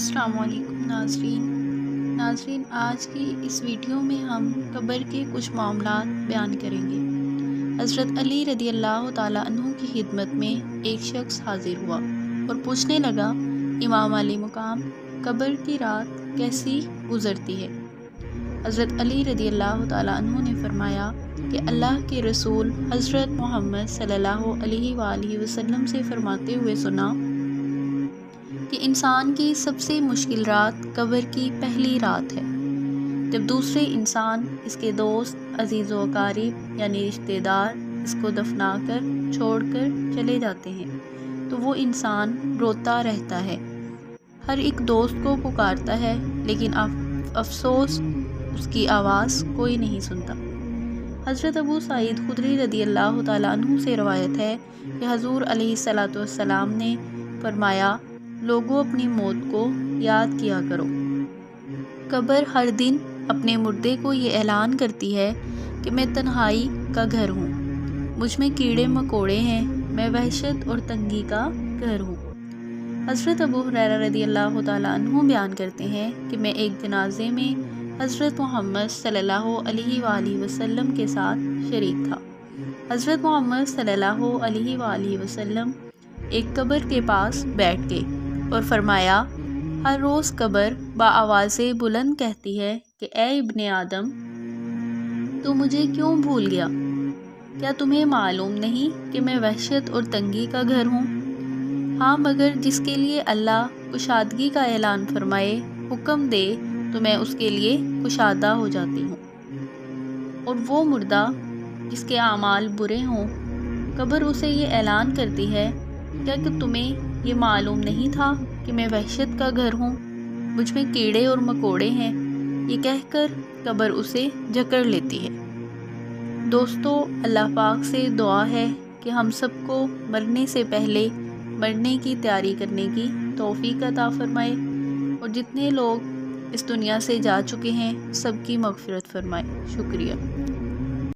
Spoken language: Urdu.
السلام علیکم ناظرین آج کی اس ویڈیو میں ہم قبر کے کچھ معاملات بیان کریں گے۔ حضرت علی رضی اللہ تعالیٰ عنہ کی خدمت میں ایک شخص حاضر ہوا اور پوچھنے لگا، امام علی مقام، قبر کی رات کیسی گزرتی ہے؟ حضرت علی رضی اللہ تعالیٰ عنہ نے فرمایا کہ اللہ کے رسول حضرت محمد صلی اللہ علیہ وآلہ وسلم سے فرماتے ہوئے سنا کہ انسان کی سب سے مشکل رات قبر کی پہلی رات ہے، جب دوسرے انسان، اس کے دوست، عزیز و اقارب یعنی رشتہ دار اس کو دفنا کر چھوڑ کر چلے جاتے ہیں تو وہ انسان روتا رہتا ہے، ہر ایک دوست کو پکارتا ہے، لیکن افسوس اس کی آواز کوئی نہیں سنتا۔ حضرت ابو سعید خدری رضی اللہ تعالیٰ عنہ سے روایت ہے کہ حضور علیہ الصلوۃ والسلام نے فرمایا، لوگوں اپنی موت کو یاد کیا کرو۔ قبر ہر دن اپنے مردے کو یہ اعلان کرتی ہے کہ میں تنہائی کا گھر ہوں، مجھ میں کیڑے مکوڑے ہیں، میں وحشت اور تنگی کا گھر ہوں۔ حضرت ابو ہریرہ رضی اللہ تعالیٰ عنہ بیان کرتے ہیں کہ میں ایک جنازے میں حضرت محمد صلی اللہ علیہ وآلہ وسلم کے ساتھ شریک تھا۔ حضرت محمد صلی اللہ علیہ وآلہ وسلم ایک قبر کے پاس بیٹھ گئے اور فرمایا، ہر روز قبر بآواز بلند کہتی ہے کہ اے ابن آدم، تو مجھے کیوں بھول گیا؟ کیا تمہیں معلوم نہیں کہ میں وحشت اور تنگی کا گھر ہوں؟ ہاں، مگر جس کے لیے اللہ کشادگی کا اعلان فرمائے، حکم دے، تو میں اس کے لیے کشادہ ہو جاتی ہوں۔ اور وہ مردہ جس کے اعمال برے ہوں، قبر اسے یہ اعلان کرتی ہے، کیا کہ تمہیں یہ معلوم نہیں تھا کہ میں وحشت کا گھر ہوں، مجھ میں کیڑے اور مکوڑے ہیں؟ یہ کہہ کر قبر اسے جکڑ لیتی ہے۔ دوستو، اللہ پاک سے دعا ہے کہ ہم سب کو مرنے سے پہلے مرنے کی تیاری کرنے کی توفیق عطا فرمائے، اور جتنے لوگ اس دنیا سے جا چکے ہیں سب کی مغفرت فرمائے۔ شکریہ۔